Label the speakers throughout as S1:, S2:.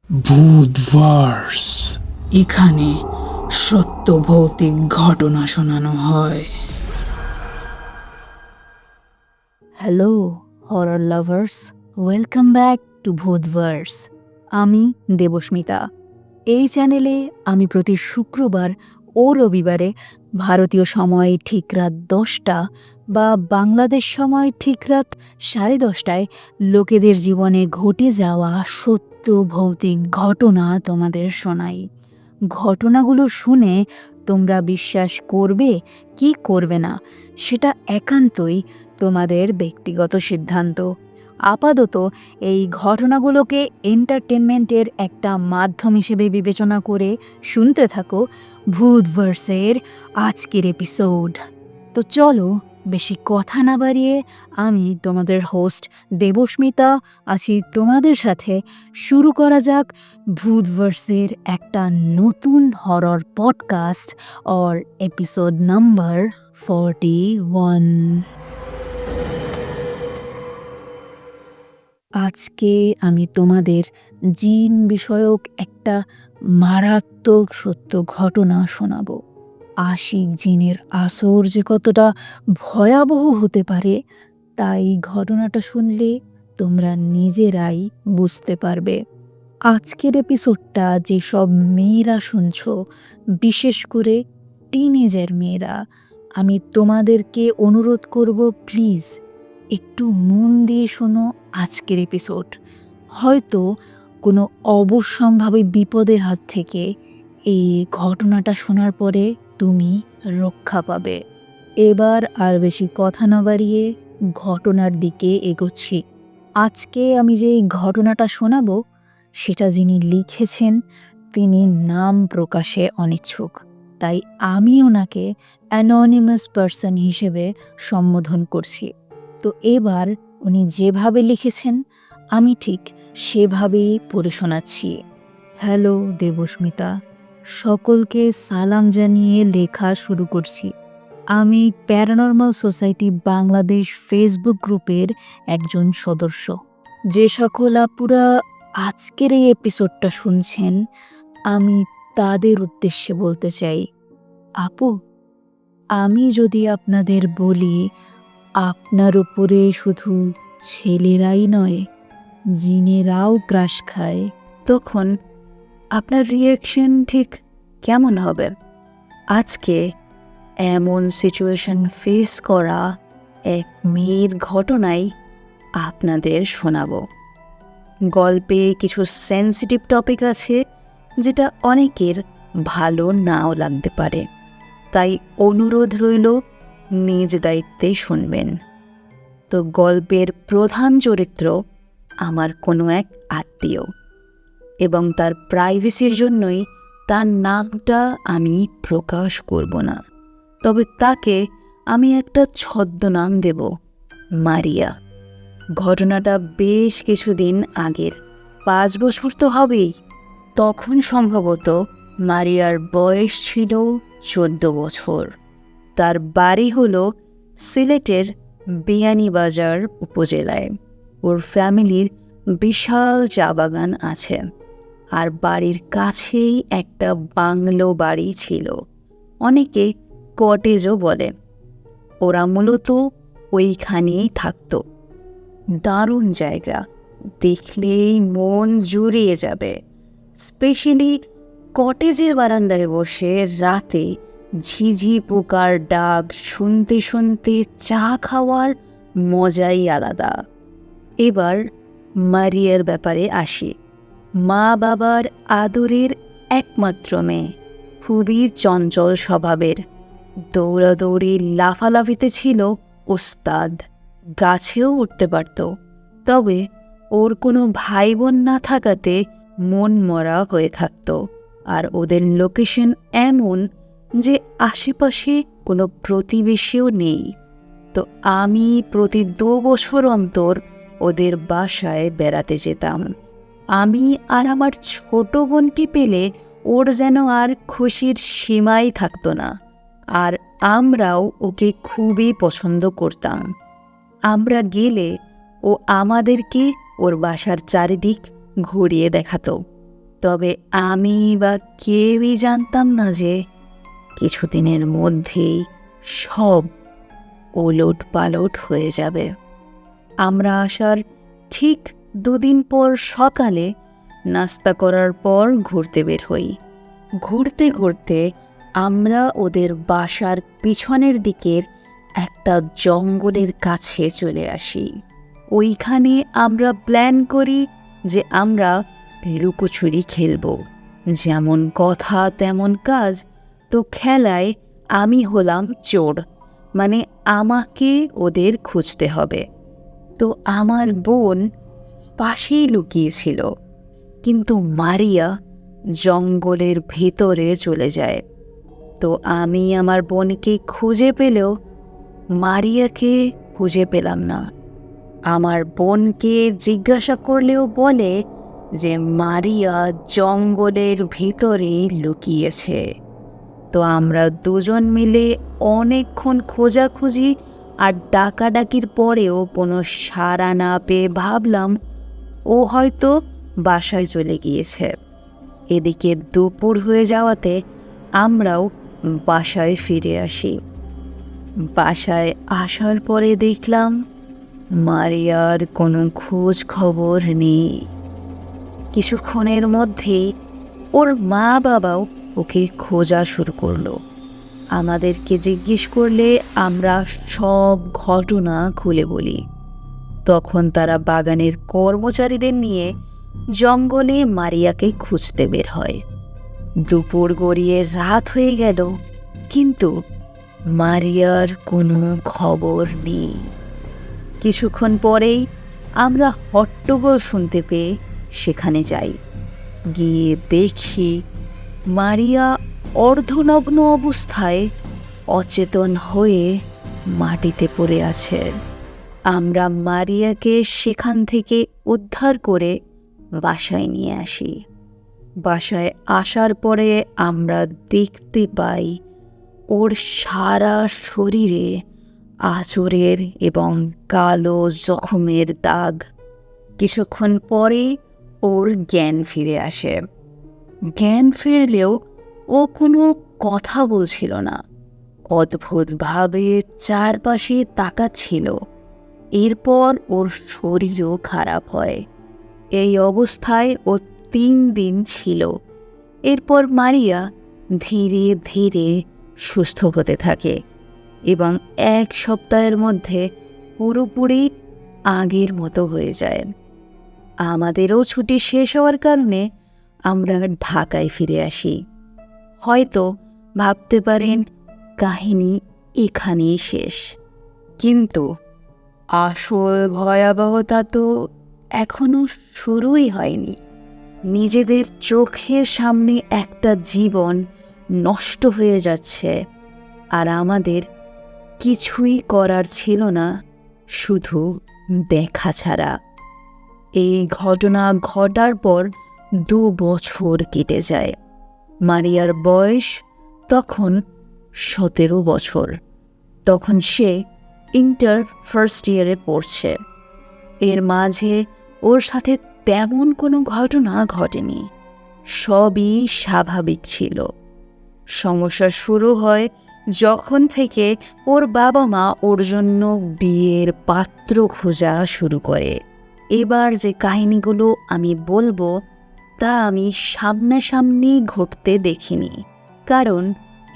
S1: ভূতভার্স। এখানে সত্য ভৌতিক ঘটনা শোনানো হয়।
S2: Hello horror lovers, welcome back to Bhootverse. আমি দেবস্মিতা। এই চ্যানেলে আমি প্রতি শুক্রবার ও রবিবারে ভারতীয় সময় ঠিক রাত 10টা বা বাংলাদেশ সময় ঠিক রাত 10:30টায় লোকেদের জীবনে ঘটে যাওয়া সত্য ভৌতিক ঘটনা তোমাদের শোনাই। ঘটনাগুলো শুনে তোমরা বিশ্বাস করবে কি করবে না সেটা একান্তই তোমাদের ব্যক্তিগত সিদ্ধান্ত। আপাতত এই ঘটনাগুলোকে এন্টারটেনমেন্টের একটা মাধ্যম হিসেবে বিবেচনা করে শুনতে থাকো ভূতভার্সের আজকের এপিসোড। তো চলো বেশি কথা না বাড়িয়ে আমি তোমাদের হোস্ট দেবস্মিতা আছি তোমাদের সাথে। শুরু করা যাক ভূতভার্সের একটা নতুন horror podcast or episode number 41। আজকে আমি তোমাদের জিন বিষয়ক একটা মারাত্মক সত্য ঘটনা শোনাবো। আশিক জিনের আসর যে কতটা ভয়াবহ হতে পারে তাই ঘটনাটা শুনলে তোমরা নিজেরাই বুঝতে পারবে। আজকের এপিসোডটা যেসব মেয়েরা শুনছো, বিশেষ করে টিনেজার মেয়েরা, আমি তোমাদেরকে অনুরোধ করব প্লিজ একটু মন দিয়ে শোনো আজকের এপিসোড। হয়তো কোনো অবশ্যম্ভাবী বিপদের হাত থেকে এই ঘটনাটা শোনার পরে তুমি রক্ষা পাবে। এবার আর বেশি কথা না বাড়িয়ে ঘটনার দিকে এগোচ্ছি। আজকে আমি যে ঘটনাটা শোনাবো সেটা যিনি লিখেছেন তিনি নাম প্রকাশে অনিচ্ছুক, তাই আমি ওনাকে অ্যানোনিমাস পারসন হিসেবে সম্বোধন করছি। তো এবার উনি যেভাবে লিখেছেন আমি ঠিক সেভাবেই পড়ে শোনাচ্ছি। হ্যালো দেবস্মিতা, সকলকে সালাম জানিয়ে লেখা শুরু করছি। আমি প্যারানর্মাল সোসাইটি বাংলাদেশ ফেসবুক গ্রুপের একজন সদস্য। যে সকল আপুরা আজকের এই এপিসোডটা শুনছেন আমি তাদের উদ্দেশ্যে বলতে চাই, আপু, আমি যদি আপনাদের বলি আপনার উপরে শুধু ছেলেরাই নয় জিনেরাও ক্রাশ খায়, তখন আপনার রিয়াকশন ঠিক কেমন হবে? আজকে এমন সিচুয়েশন ফেস করা এক মেয়ের ঘটনাই আপনাদের শোনাবো। গল্পে কিছু সেন্সিটিভ টপিক আছে যেটা অনেকের ভালো নাও লাগতে পারে, তাই অনুরোধ রইল নিজ দায়িত্বে শুনবেন। তো গল্পের প্রধান চরিত্র আমার কোনো এক আত্মীয়, এবং তার প্রাইভেসির জন্যই তার নামটা আমি প্রকাশ করব না। তবে তাকে আমি একটা ছদ্মনাম দেব, মারিয়া। ঘটনাটা বেশ কিছুদিন আগের, 5 বছর তো হবেই। তখন সম্ভবত মারিয়ার বয়স ছিল 14 বছর। তার বাড়ি হলো সিলেটের বিয়ানীবাজার উপজেলায়। ওর ফ্যামিলির বিশাল চা বাগান আছে, আর বাড়ির কাছেই একটা বাংলো বাড়ি ছিল, অনেকে কটেজও বলে। ওরা মূলত ওইখানেই থাকতো। দারুণ জায়গা, দেখলেই মন জুড়িয়ে যাবে। স্পেশালি কটেজের বারান্দায় বসে রাতে ঝিঝি পোকার ডাক শুনতে শুনতে চা খাওয়ার মজাই আলাদা। এবার মারিয়ার ব্যাপারে আসি। মা বাবার আদরের একমাত্র মেয়ে, খুবই চঞ্চল স্বভাবের। দৌড়াদৌড়ি লাফালাফিতে ছিল ওস্তাদ, গাছেও উঠতে পারত। তবে ওর কোনো ভাই বোন না থাকাতে মন মরা হয়ে থাকত। আর ওদের লোকেশন এমন যে আশেপাশে কোনো প্রতিবেশীও নেই। তো আমি প্রতি 2 বছর অন্তর ওদের বাসায় বেড়াতে যেতাম। আমি আর আমার ছোট বোনকে পেলে ওর যেন আর খুশির সীমাই থাকতো না। আর আমরাও ওকে খুবই পছন্দ করতাম। আমরা গেলে ও আমাদেরকে ওর বাসার চারিদিক ঘুরিয়ে দেখাতো। তবে আমি বা কেউই জানতাম না যে কিছুদিনের মধ্যেই সব ওলট পালট হয়ে যাবে। আমরা আসার ঠিক 2 দিন পর সকালে নাস্তা করার পর ঘুরতে বের হই। ঘুরতে ঘুরতে আমরা ওদের বাসার পিছনের দিকের একটা জঙ্গলের কাছে চলে আসি। ওইখানে আমরা প্ল্যান করি যে আমরা লুকোচুরি খেলব। যেমন কথা তেমন কাজ। তো খেলায় আমি হলাম চোর, মানে আমাকে ওদের খুঁজতে হবে। তো আমার বোন পাশেই লুকিয়েছিল, কিন্তু মারিয়া জঙ্গলের ভেতরে চলে যায়। তো আমি আমার বোনকে খুঁজে পেলেও মারিয়াকে খুঁজে পেলাম না। আমার বোনকে জিজ্ঞাসা করলেও বলে যে মারিয়া জঙ্গলের ভিতরে লুকিয়েছে। তো আমরা দুজন মিলে অনেকক্ষণ খোঁজাখুঁজি আর ডাকাডাকির পরেও কোনো সাড়া না পেয়ে ভাবলাম ও হয়তো বাসায় চলে গিয়েছে। এদিকে দুপুর হয়ে যাওয়াতে আমরাও বাসায় ফিরে আসি। বাসায় আসার পরে দেখলাম মারিয়ার কোনো খোঁজ খবর নেই। কিছুক্ষণের মধ্যেই ওর মা বাবাও ওকে খোঁজা শুরু করলো। আমাদেরকে জিজ্ঞেস করলে আমরা সব ঘটনা খুলে বলি। তখন তারা বাগানের কর্মচারীদের নিয়ে জঙ্গলে মারিয়াকে খুঁজতে বের হয়। দুপুর গড়িয়ে রাত হয়ে গেল, কিন্তু মারিয়ার কোনো খবর নেই। কিছুক্ষণ পরেই আমরা হট্টগোল শুনতে পেয়ে সেখানে যাই। গিয়ে দেখি মারিয়া অর্ধনগ্ন অবস্থায় অচেতন হয়ে মাটিতে পড়ে আছে। আমরা মারিয়াকে সেখান থেকে উদ্ধার করে বাসায় নিয়ে আসি। বাসায় আসার পরে আমরা দেখতে পাই ওর সারা শরীরে আঁচড়ের এবং কালো জখমের দাগ। কিছুক্ষণ পরে ওর জ্ঞান ফিরে আসে। জ্ঞান ফিরলেও ও কোনো কথা বলছিল না, অদ্ভুতভাবে চারপাশে তাকাচ্ছিল। এরপর ওর শরীরও খারাপ হয়। এই অবস্থায় ও 3 দিন ছিল। এরপর মারিয়া ধীরে ধীরে সুস্থ হতে থাকে এবং 1 সপ্তাহের মধ্যে পুরোপুরি আগের মতো হয়ে যায়। আমাদেরও ছুটি শেষ হওয়ার কারণে আমরা ঢাকায় ফিরে আসি। হয়তো ভাবতে পারেন কাহিনী এখানেই শেষ, কিন্তু আসল ভয়াবহতা তো এখনো শুরুই হয়নি। নিজেদের চোখের সামনে একটা জীবন নষ্ট হয়ে যাচ্ছে, আর আমাদের কিছুই করার ছিল না, শুধু দেখা ছাড়া। এই ঘটনা ঘটার পর 2 বছর কেটে যায়। মারিয়ার বয়স তখন 17 বছর। তখন সে ইন্টার ফার্স্ট ইয়ারে পড়ছে। এর মাঝে ওর সাথে তেমন কোনো ঘটনা ঘটেনি, সবই স্বাভাবিক ছিল। সমস্যা শুরু হয় যখন থেকে ওর বাবা মা ওর জন্য বিয়ের পাত্র খোঁজা শুরু করে। এবার যে কাহিনীগুলো আমি বলবো তা আমি সামনাসামনি ঘটতে দেখিনি, কারণ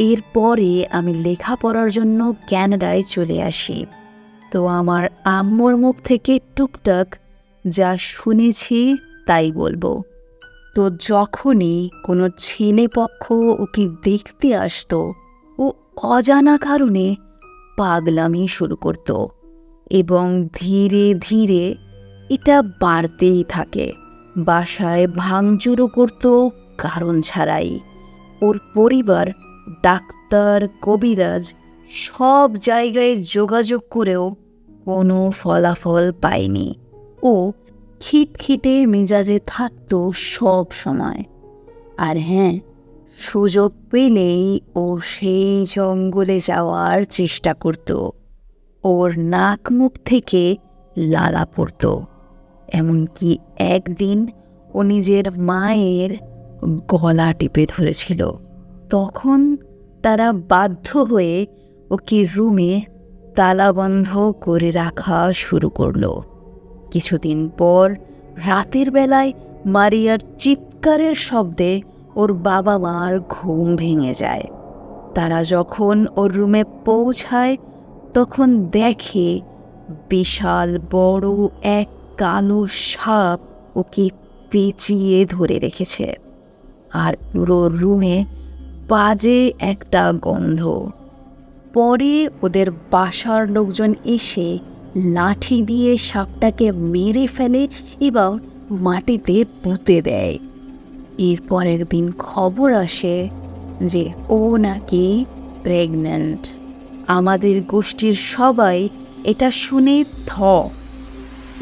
S2: এরপরে আমি লেখাপড়ার জন্য ক্যানাডায় চলে আসি। তো আমার আম্মুর মুখ থেকে টুকটাক যা শুনেছি তাই বলবো। তো যখনই কোনো ছেলে পক্ষ ওকে দেখতে আসতো, ও অজানা কারণে পাগলামি শুরু করত এবং ধীরে ধীরে এটা বাড়তেই থাকে। বাসায় ভাঙচুরও করত কারণ ছাড়াই। ওর পরিবার, ডাক্তার, কবিরাজ সব জায়গায় যোগাযোগ করেও কোনো ফলাফল পায়নি। ও খিটখিটে মেজাজে থাকতো সব সময়। আর হ্যাঁ, সুযোগ পেলেই ও সেই জঙ্গলে যাওয়ার চেষ্টা করত। ওর নাক মুখ থেকে লালা পড়ত। এমনকি একদিন ও নিজের মায়ের গলা টিপে ধরেছিল। তখন তারা বাধ্য হয়ে ওকে রুমে তালাবন্ধ করে রাখা শুরু করলো। কিছুদিন পর রাতের বেলায় মারিয়ার চিৎকারের শব্দে ওর বাবা মার ঘুম ভেঙে যায়। তারা যখন ওর রুমে পৌঁছায় তখন দেখে বিশাল বড় এক কালো সাপ ওকে পেঁচিয়ে ধরে রেখেছে, আর পুরো রুমে বাজে একটা গন্ধ। পরে ওদের বাসার লোকজন এসে লাঠি দিয়ে সাপটাকে মেরে ফেলে এবং মাটিতে পুঁতে দেয়। এরপর একদিন খবর আসে যে ও নাকি প্রেগন্যান্ট। আমাদের গোষ্ঠীর সবাই এটা শুনে থ।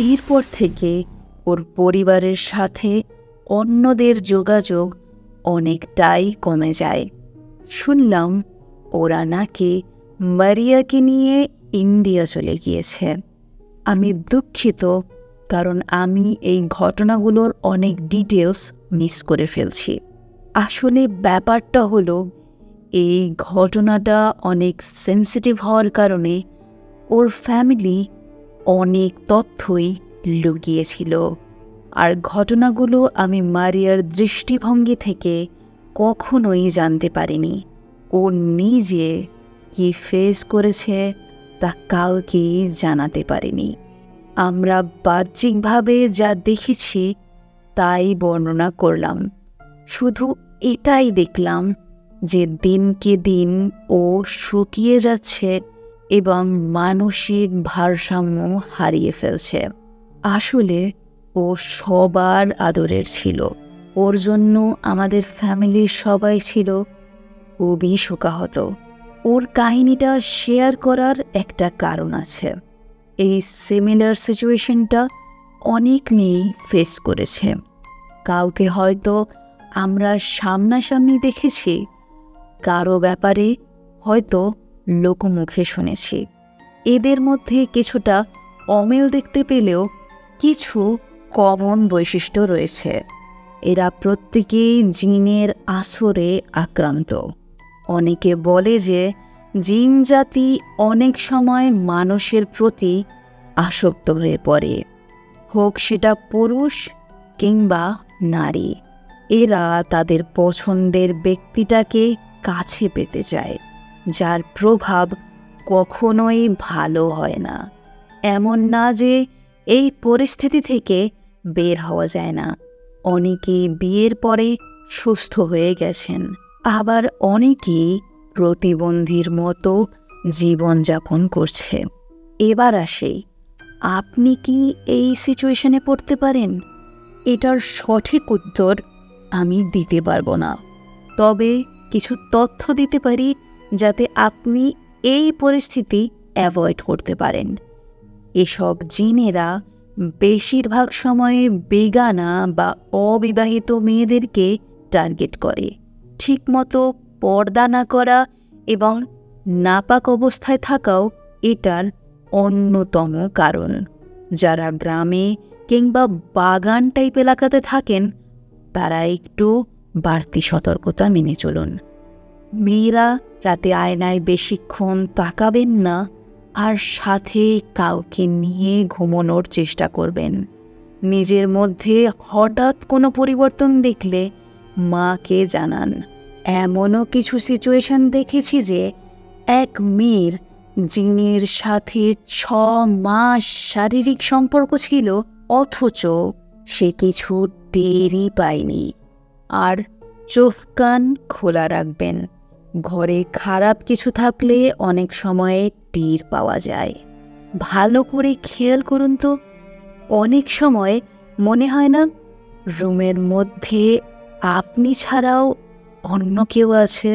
S2: এরপর থেকে ওর পরিবারের সাথে অন্যদের যোগাযোগ অনেকটাই কমে যায়। শুনলাম ওরা নাকি মারিয়াকে নিয়ে ইন্ডিয়া চলে গিয়েছে। আমি দুঃখিত, কারণ আমি এই ঘটনাগুলোর অনেক ডিটেলস মিস করে ফেলছি। আসলে ব্যাপারটা হলো, এই ঘটনাটা অনেক সেন্সিটিভ হওয়ার কারণে ওর ফ্যামিলি অনেক তথ্যই লুকিয়েছিল। আর ঘটনাগুলো আমি মারিয়ার দৃষ্টিভঙ্গি থেকে কখনোই জানতে পারিনি। ও নিজে কি ফেস করেছে তা কাউকেই জানাতে পারিনি। আমরা বাহ্যিকভাবে যা দেখেছি তাই বর্ণনা করলাম। শুধু এটাই দেখলাম যে দিনকে দিন ও শুকিয়ে যাচ্ছে এবং মানসিক ভারসাম্য হারিয়ে ফেলছে। আসলে ও সবার আদরের ছিল। ওর জন্য আমাদের ফ্যামিলির সবাই ছিল খুবই শোকাহত। ওর কাহিনীটা শেয়ার করার একটা কারণ আছে। এই সিমিলার সিচুয়েশনটা অনেক মেয়েই ফেস করেছে। কাউকে হয়তো আমরা সামনাসামনি দেখেছি, কারো ব্যাপারে হয়তো লোকমুখে শুনেছি। এদের মধ্যে কিছুটা অমিল দেখতে পেলেও কিছু কমন বৈশিষ্ট্য রয়েছে। এরা প্রত্যেকেই জিনের আসরে আক্রান্ত। অনেকে বলে যে জিন জাতি অনেক সময় মানুষের প্রতি আসক্ত হয়ে পড়ে, হোক সেটা পুরুষ কিংবা নারী। এরা তাদের পছন্দের ব্যক্তিটাকে কাছে পেতে চায়, যার প্রভাব কখনোই ভালো হয় না। এমন না যে এই পরিস্থিতি থেকে বের হওয়া যায় না। অনেকেই বিয়ের পরে সুস্থ হয়ে গেছেন, আবার অনেকেই প্রতিবন্ধীর মতো জীবনযাপন করছে। এবার আসে, আপনি কি এই সিচুয়েশনে পড়তে পারেন? এটার সঠিক উত্তর আমি দিতে পারবো না, তবে কিছু তথ্য দিতে পারি যাতে আপনি এই পরিস্থিতি অ্যাভয়েড করতে পারেন। এসব জিনেরা বেশিরভাগ সময়ে বেগানা বা অবিবাহিত মেয়েদেরকে টার্গেট করে। ঠিকমতো পর্দা না করা এবং নাপাক অবস্থায় থাকাও এটার অন্যতম কারণ। যারা গ্রামে কিংবা বাগান টাইপ এলাকাতে থাকেন তারা একটু বাড়তি সতর্কতা মেনে চলুন। মেয়েরা রাতে আয়নায় বেশিক্ষণ তাকাবেন না, আর সাথে কাউকে নিয়ে ঘুমানোর চেষ্টা করবেন। নিজের মধ্যে হঠাৎ কোনো পরিবর্তন দেখলে মাকে জানান। এমনও কিছু সিচুয়েশন দেখেছি যে এক মেয়ের জিনের সাথে 6 মাস শারীরিক সম্পর্ক ছিল, অথচ সে কিছু টেরই পায়নি। আর চোখ কান খোলা রাখবেন। ঘরে খারাপ কিছু থাকলে অনেক সময়ে টের পাওয়া যায়। ভালো করে খেয়াল করুন তো, অনেক সময় মনে হয় না রুমের মধ্যে আপনি ছাড়াও অন্য কেউ আছে?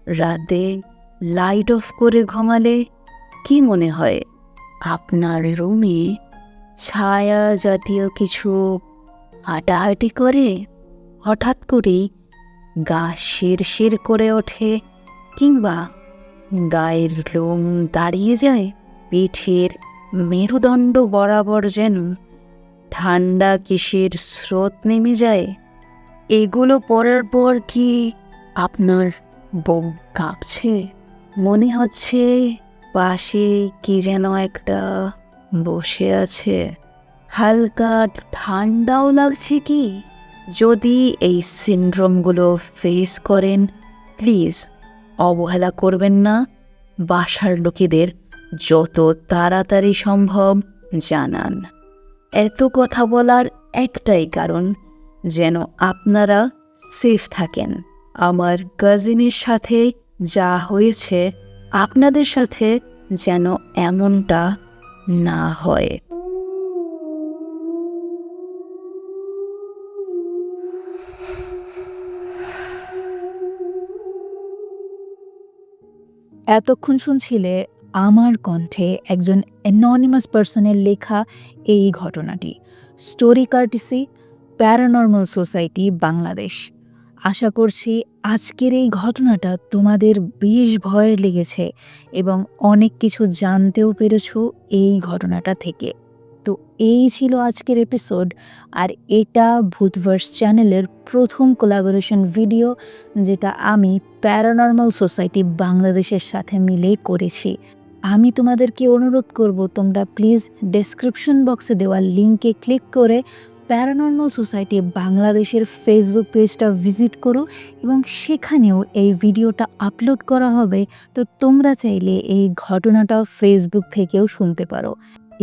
S2: রাতে লাইট অফ করে ঘুমালে কি মনে হয়? আপনার রুমে ছায়া জাতীয় কিছু হাঁটাহাঁটি করে, হঠাৎ করেই গা শিরশির করে ওঠে, কিংবা গায়ের লোম দাঁড়িয়ে যায়, পিঠের মেরুদণ্ড বরাবর যেন ঠান্ডা কিসের স্রোত নেমে যায়। এগুলো পড়ার পর কি আপনার বুক কাঁপছে? মনে হচ্ছে পাশে কি যেন একটা বসে আছে? হালকা ঠান্ডাও লাগছে কি? যদি এই সিনড্রোমগুলো ফেস করেন, প্লিজ অবহেলা করবেন না। বাসার লোকেদের যত তাড়াতাড়ি সম্ভব জানান। এত কথা বলার একটাই কারণ, যেন আপনারা সেফ থাকেন। আমার কাজিনের সাথে যা হয়েছে, আপনাদের সাথে যেন এমনটা না হয়।
S3: এতক্ষণ শুনছিলে আমার কণ্ঠে একজন অ্যানোনিমাস পার্সনের লেখা এই ঘটনাটি। Story courtesy paranormal society Bangladesh. আশা করছি আজকের এই ঘটনাটা তোমাদের বেশ ভয়ের লেগেছে এবং অনেক কিছু জানতেও পেরেছো এই ঘটনাটা থেকে। তো এই ছিল আজকের এপিসোড, আর এটা ভূতভার্স চ্যানেলের প্রথম কোলাবোরেশন ভিডিও, যেটা আমি প্যারানর্মাল সোসাইটি বাংলাদেশের সাথে মিলে করেছি। আমি তোমাদেরকে অনুরোধ করব, তোমরা প্লিজ ডেসক্রিপশন বক্সে দেওয়া লিঙ্কে ক্লিক করে প্যারানর্মাল সোসাইটি বাংলাদেশের ফেসবুক পেজটা ভিজিট করো এবং সেখানেও এই ভিডিওটা আপলোড করা হবে। তো তোমরা চাইলে এই ঘটনাটা ফেসবুক থেকেও শুনতে পারো।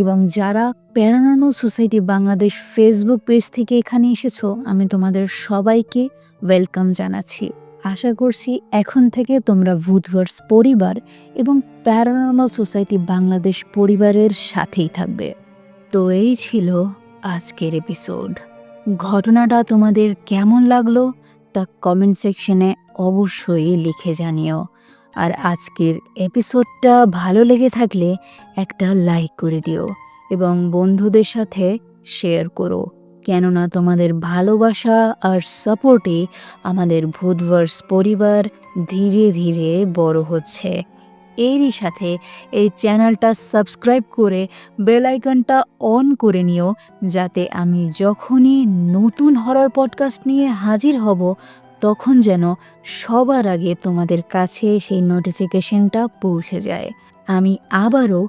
S3: এবং যারা paranormal society Bangladesh Facebook page থেকে এখানে এসেছো, আমি তোমাদের সবাইকে ওয়েলকাম জানাচ্ছি। আশা করছি এখন থেকে তোমরা ভূতভার্স পরিবার এবং প্যারানর্মাল সোসাইটি বাংলাদেশ পরিবারের সাথেই থাকবে। তো এই ছিল আজকের এপিসোড। ঘটনাটা তোমাদের কেমন লাগলো তা কমেন্ট সেকশনে অবশ্যই লিখে জানিও। আর আজকের এপিসোডটা ভালো লেগে থাকলে একটা লাইক করে দিও এবং বন্ধুদের সাথে শেয়ার করো, কেননা তোমাদের ভালোবাসা আর সাপোর্টে আমাদের ভূতভার্স পরিবার ধীরে ধীরে বড় হচ্ছে। এরই সাথে এই চ্যানেলটা সাবস্ক্রাইব করে বেল আইকনটা অন করে নিও, যাতে আমি যখনই নতুন হরর পডকাস্ট নিয়ে হাজির হব তখন যেন সবার আগে তোমাদের কাছে সেই নোটিফিকেশনটা পৌঁছে যায়। আমি আবারও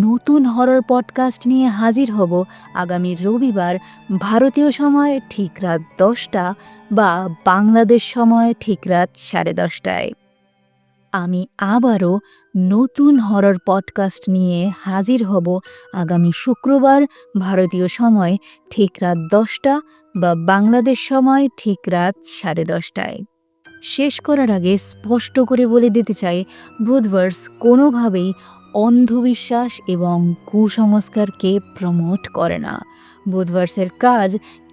S3: নতুন হরর পডকাস্ট নিয়ে হাজির হব আগামী রবিবার ভারতীয় সময় ঠিক রাত 10টা বা বাংলাদেশ সময় ঠিক রাত 10:30টায়। আমি আবারও নতুন হরর পডকাস্ট নিয়ে হাজির হব আগামী শুক্রবার ভারতীয় সময় ঠিক রাত 10টা বা বাংলাদেশ সময় ঠিক রাত 10:30টায়। শেষ করার আগে স্পষ্ট করে বলে দিতে চাই, ভূতভার্স কোনোভাবেই অন্ধবিশ্বাস এবং কুসংস্কারকে প্রমোট করে না। ভূতভার্সের কাজ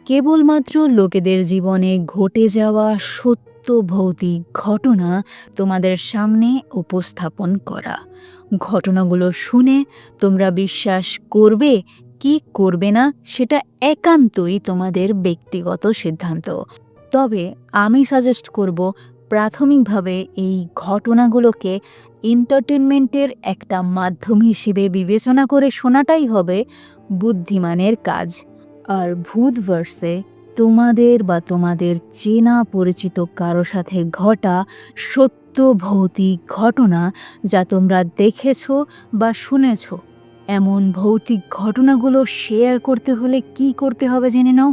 S3: কেবলমাত্র লোকেদের জীবনে ঘটে যাওয়া সত্য ভৌতিক ঘটনা তোমাদের সামনে উপস্থাপন করা। ঘটনাগুলো শুনে তোমরা বিশ্বাস করবে কি করবে না সেটা একান্তই তোমাদের ব্যক্তিগত সিদ্ধান্ত। তবে আমি সাজেস্ট করব, প্রাথমিকভাবে এই ঘটনাগুলোকে এন্টারটেনমেন্টের একটা মাধ্যম হিসেবে বিবেচনা করে শোনাটাই হবে বুদ্ধিমানের কাজ। আর ভূতভার্সে তোমাদের বা তোমাদের চেনা পরিচিত কারো সাথে ঘটা সত্য ভৌতিক ঘটনা যা তোমরা দেখেছো বা শুনেছো, এমন ভৌতিক ঘটনাগুলো শেয়ার করতে হলে কি করতে হবে জেনে নাও।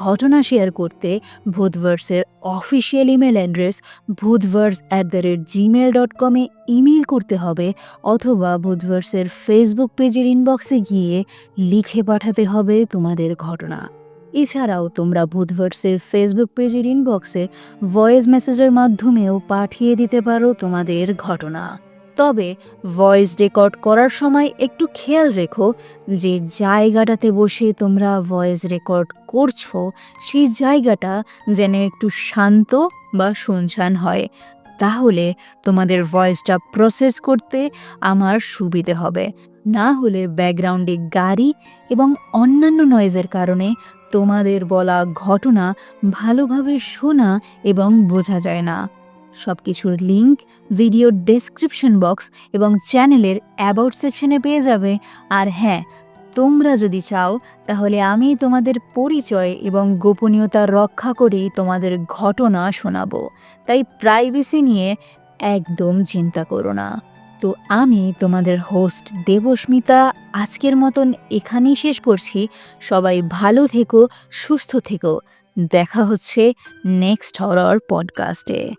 S3: ঘটনা শেয়ার করতে ভূতভার্সের অফিসিয়াল ইমেল অ্যাড্রেস bhutvars@gmail.com-এ ইমেল করতে হবে, অথবা ভূতভার্সের ফেসবুক পেজের ইনবক্সে গিয়ে লিখে পাঠাতে হবে তোমাদের ঘটনা। এছাড়াও তোমরা ভূতভার্সের ফেসবুক পেজের ইনবক্সে ভয়েস মেসেজের মাধ্যমেও পাঠিয়ে দিতে পারো তোমাদের ঘটনা। তবে ভয়েস রেকর্ড করার সময় একটু খেয়াল রেখো যে জায়গাটাতে বসে তোমরা ভয়েস রেকর্ড করছো সেই জায়গাটা যেন একটু শান্ত বা শুনশান হয়, তাহলে তোমাদের ভয়েসটা প্রসেস করতে আমার সুবিধে হবে। না হলে ব্যাকগ্রাউন্ডে গাড়ি এবং অন্যান্য নয়েজের কারণে তোমাদের বলা ঘটনা ভালোভাবে শোনা এবং বোঝা যায় না। সব কিছুর লিঙ্ক ভিডিওর ডেসক্রিপশন বক্স এবং চ্যানেলের অ্যাবাউট সেকশনে পেয়ে যাবে। আর হ্যাঁ, তোমরা যদি চাও তাহলে আমি তোমাদের পরিচয় এবং গোপনীয়তা রক্ষা করেই তোমাদের ঘটনা শোনাবো, তাই প্রাইভেসি নিয়ে একদম চিন্তা করো না। তো আমি তোমাদের হোস্ট দেবস্মিতা আজকের মতন এখানেই শেষ করছি। সবাই ভালো থেকো, সুস্থ থেকো। দেখা হচ্ছে নেক্সট হরর পডকাস্টে।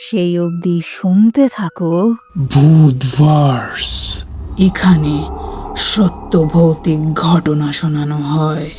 S3: সেই অবধি শুনতে থাকো
S1: ভূতভার্স। এখানে সত্য ভৌতিক ঘটনা শোনানো হয়।